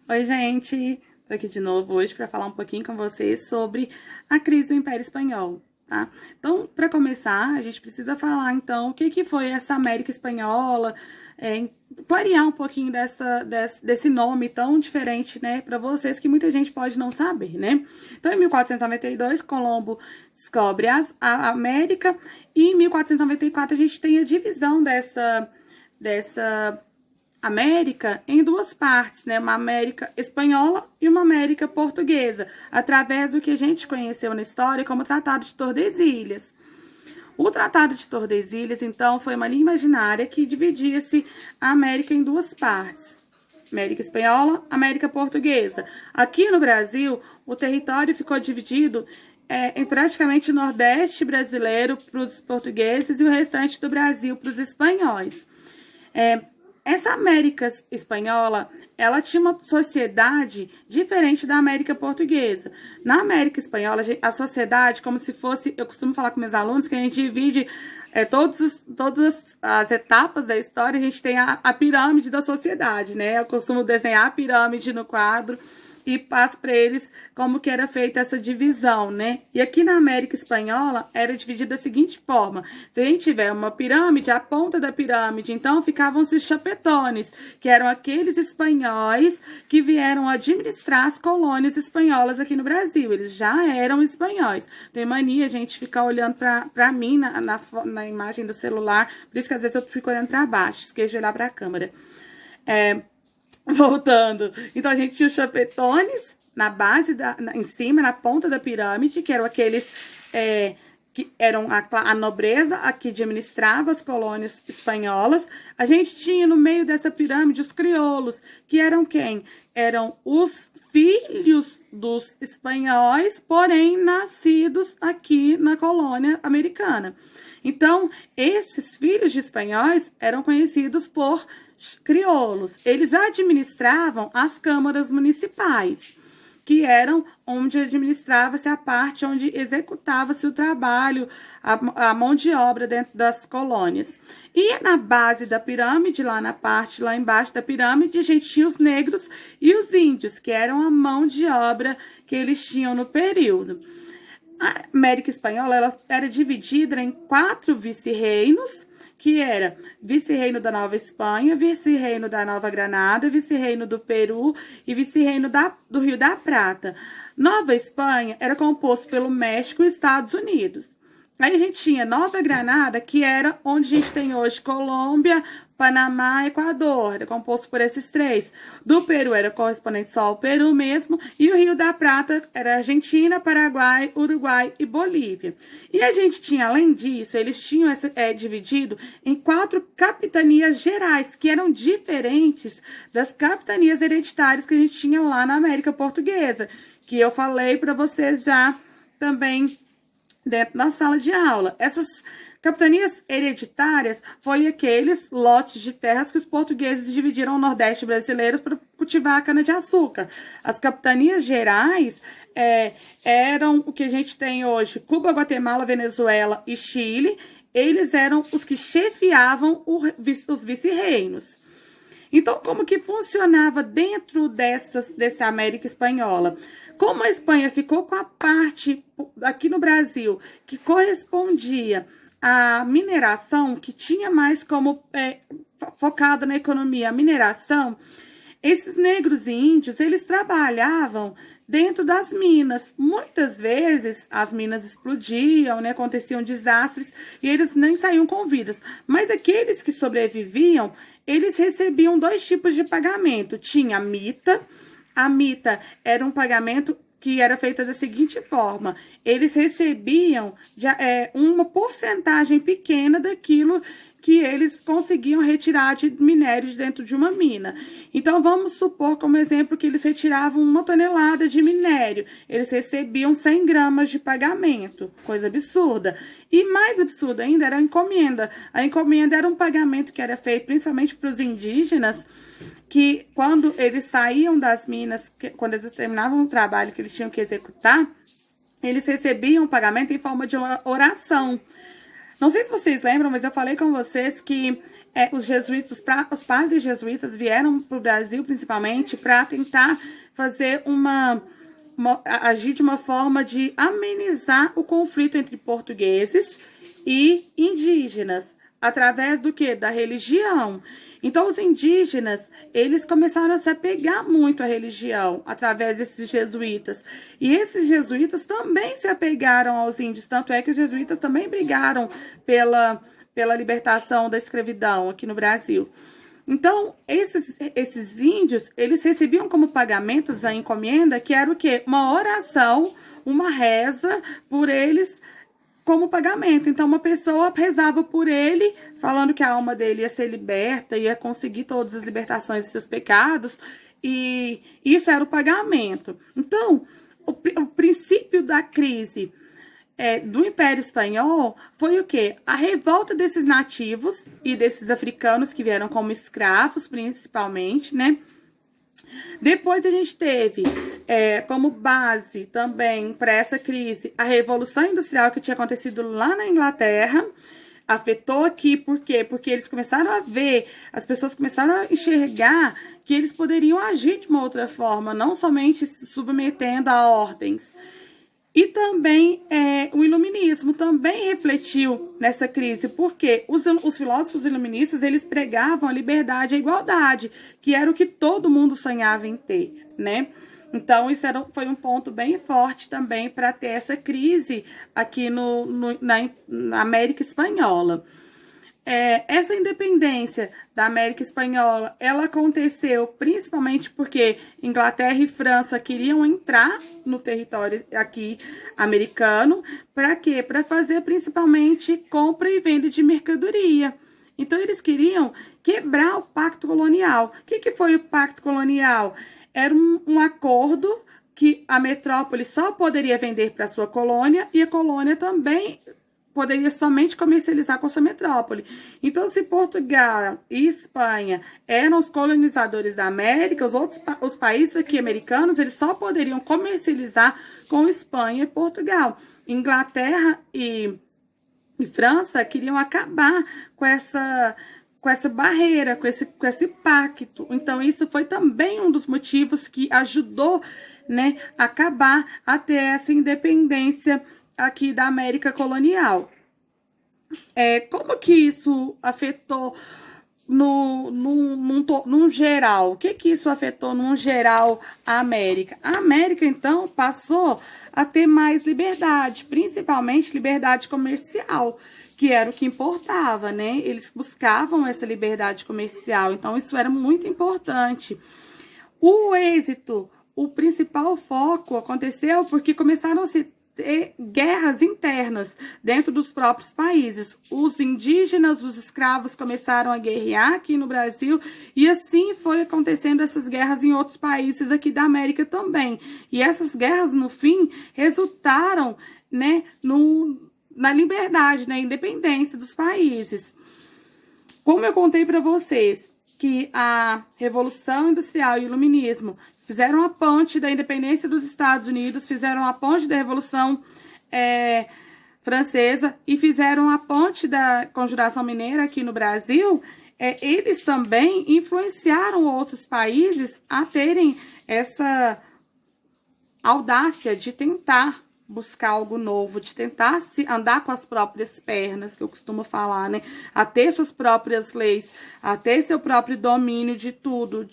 Oi, gente! Tô aqui de novo hoje para falar um pouquinho com vocês sobre a crise do Império Espanhol, tá? Então, para começar, a gente precisa falar, então, o que foi essa América Espanhola, clarear um pouquinho desse nome tão diferente, né, para vocês, que muita gente pode não saber, né? Então, em 1492, Colombo descobre a América e em 1494 a gente tem a divisão dessa América em duas partes, né? Uma América espanhola e uma América portuguesa, através do que a gente conheceu na história como Tratado de Tordesilhas. O Tratado de Tordesilhas, então, foi uma linha imaginária que dividia-se a América em duas partes. América espanhola, América portuguesa. Aqui no Brasil, o território ficou dividido em praticamente o Nordeste brasileiro para os portugueses e o restante do Brasil para os espanhóis. Essa América espanhola, ela tinha uma sociedade diferente da América portuguesa. Na América espanhola, a sociedade, como se fosse, eu costumo falar com meus alunos, que a gente divide todas as etapas da história, a gente tem a pirâmide da sociedade, né? Eu costumo desenhar a pirâmide no quadro e passo para eles como que era feita essa divisão, né? E aqui na América Espanhola era dividida da seguinte forma: se a gente tiver uma pirâmide, a ponta da pirâmide, então ficavam os chapetones, que eram aqueles espanhóis que vieram administrar as colônias espanholas aqui no Brasil. Eles já eram espanhóis. Tem mania a gente ficar olhando para mim na imagem do celular, por isso que às vezes eu fico olhando para baixo, esqueço de olhar para a câmera. Voltando, então a gente tinha os chapetones na base, em cima, na ponta da pirâmide, que eram aqueles que eram a nobreza a que administrava as colônias espanholas. A gente tinha no meio dessa pirâmide os crioulos, que eram quem? Eram os filhos dos espanhóis, porém nascidos aqui na colônia americana. Então, esses filhos de espanhóis eram conhecidos por crioulos. Eles administravam as câmaras municipais, que eram onde administrava-se a parte onde executava-se o trabalho, a mão de obra dentro das colônias. E na base da pirâmide, lá embaixo da pirâmide, a gente tinha os negros e os índios, que eram a mão de obra que eles tinham no período. A América Espanhola, ela era dividida em 4 vice-reinos, que era vice-reino da Nova Espanha, vice-reino da Nova Granada, vice-reino do Peru e vice-reino do Rio da Prata. Nova Espanha era composto pelo México e Estados Unidos. Aí a gente tinha Nova Granada, que era onde a gente tem hoje Colômbia, Panamá e Equador, era composto por esses 3. Do Peru era correspondente só ao Peru mesmo, e o Rio da Prata era Argentina, Paraguai, Uruguai e Bolívia. E a gente tinha, além disso, eles tinham dividido em 4 capitanias gerais, que eram diferentes das capitanias hereditárias que a gente tinha lá na América Portuguesa, que eu falei para vocês já também dentro da sala de aula. Essas capitanias hereditárias foi aqueles lotes de terras que os portugueses dividiram o Nordeste brasileiro para cultivar a cana-de-açúcar. As capitanias gerais eram o que a gente tem hoje: Cuba, Guatemala, Venezuela e Chile. Eles eram os que chefiavam os vice-reinos. Então, como que funcionava dentro dessa América Espanhola? Como a Espanha ficou com a parte aqui no Brasil que correspondia à mineração, que tinha mais como focado na economia a mineração, esses negros e índios, eles trabalhavam dentro das minas. Muitas vezes as minas explodiam, né, aconteciam desastres e eles nem saíam com vidas. Mas aqueles que sobreviviam, eles recebiam 2 tipos de pagamento. Tinha a mita. A mita era um pagamento que era feita da seguinte forma: eles recebiam uma porcentagem pequena daquilo que eles conseguiam retirar de minério dentro de uma mina. Então, vamos supor, como exemplo, que eles retiravam 1 tonelada de minério. Eles recebiam 100 gramas de pagamento. Coisa absurda. E mais absurda ainda era a encomenda. A encomenda era um pagamento que era feito principalmente para os indígenas, que quando eles saíam das minas, quando eles terminavam o trabalho que eles tinham que executar, eles recebiam o pagamento em forma de uma oração. Não sei se vocês lembram, mas eu falei com vocês que os jesuítas, os padres jesuítas vieram para o Brasil principalmente para tentar fazer agir de uma forma de amenizar o conflito entre portugueses e indígenas, através do quê? Da religião. Então, os indígenas, eles começaram a se apegar muito à religião, através desses jesuítas. E esses jesuítas também se apegaram aos índios, tanto é que os jesuítas também brigaram pela libertação da escravidão aqui no Brasil. Então, esses índios, eles recebiam como pagamentos a encomenda, que era o quê? Uma oração, uma reza por eles como pagamento. Então, uma pessoa rezava por ele, falando que a alma dele ia ser liberta, ia conseguir todas as libertações de seus pecados, e isso era o pagamento. Então, o princípio da crise do Império Espanhol foi o quê? A revolta desses nativos e desses africanos que vieram como escravos, principalmente, né? Depois a gente teve como base também para essa crise a Revolução Industrial que tinha acontecido lá na Inglaterra. Afetou aqui, por quê? Porque eles começaram a ver, as pessoas começaram a enxergar que eles poderiam agir de uma outra forma, não somente se submetendo a ordens. E também o iluminismo também refletiu nessa crise, porque os filósofos iluministas, eles pregavam a liberdade e a igualdade, que era o que todo mundo sonhava em ter, né? Então, isso foi um ponto bem forte também para ter essa crise aqui na América Espanhola. Essa independência da América Espanhola, ela aconteceu principalmente porque Inglaterra e França queriam entrar no território aqui americano. Para quê? Para fazer principalmente compra e venda de mercadoria. Então, eles queriam quebrar o pacto colonial. O que foi o pacto colonial? Era um acordo que a metrópole só poderia vender para sua colônia e a colônia também poderia somente comercializar com sua metrópole. Então, se Portugal e Espanha eram os colonizadores da América, os países aqui americanos, eles só poderiam comercializar com Espanha e Portugal. Inglaterra e França queriam acabar com essa barreira, com esse pacto. Então, isso foi também um dos motivos que ajudou, né, a acabar a ter essa independência aqui da América colonial. Como que isso afetou num geral? O que isso afetou num geral a América? A América, então, passou a ter mais liberdade, principalmente liberdade comercial, que era o que importava, né? Eles buscavam essa liberdade comercial, então isso era muito importante. O êxito, o principal foco aconteceu porque começaram a se ter guerras internas dentro dos próprios países. Os indígenas, os escravos começaram a guerrear aqui no Brasil e assim foi acontecendo essas guerras em outros países aqui da América também. E essas guerras, no fim, resultaram, né, na liberdade, na independência dos países. Como eu contei para vocês que a Revolução Industrial e o Iluminismo fizeram a ponte da independência dos Estados Unidos, fizeram a ponte da Revolução Francesa e fizeram a ponte da Conjuração Mineira aqui no Brasil, eles também influenciaram outros países a terem essa audácia de tentar buscar algo novo, de tentar andar com as próprias pernas, que eu costumo falar, né? A ter suas próprias leis, a ter seu próprio domínio de tudo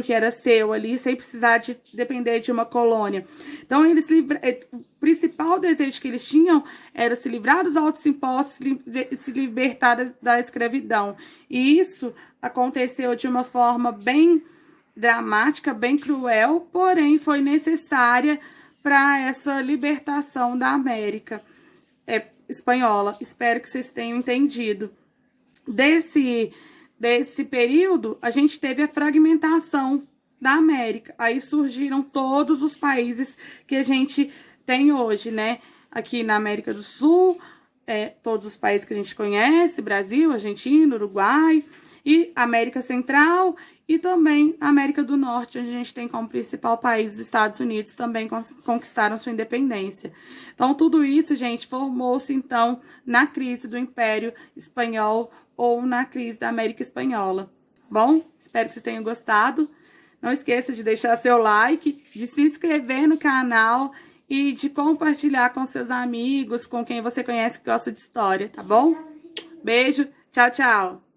que era seu ali, sem precisar de depender de uma colônia. Então, o principal desejo que eles tinham era se livrar dos altos impostos, se libertar da escravidão. E isso aconteceu de uma forma bem dramática, bem cruel, porém foi necessária para essa libertação da América espanhola. Espero que vocês tenham entendido. Desse período, a gente teve a fragmentação da América. Aí surgiram todos os países que a gente tem hoje, né? Aqui na América do Sul, todos os países que a gente conhece, Brasil, Argentina, Uruguai. E América Central e também América do Norte, onde a gente tem como principal país os Estados Unidos, também conquistaram sua independência. Então, tudo isso, gente, formou-se, então, na crise do Império Espanhol ou na crise da América Espanhola. Bom, espero que vocês tenham gostado. Não esqueça de deixar seu like, de se inscrever no canal e de compartilhar com seus amigos, com quem você conhece que gosta de história, tá bom? Beijo, tchau, tchau!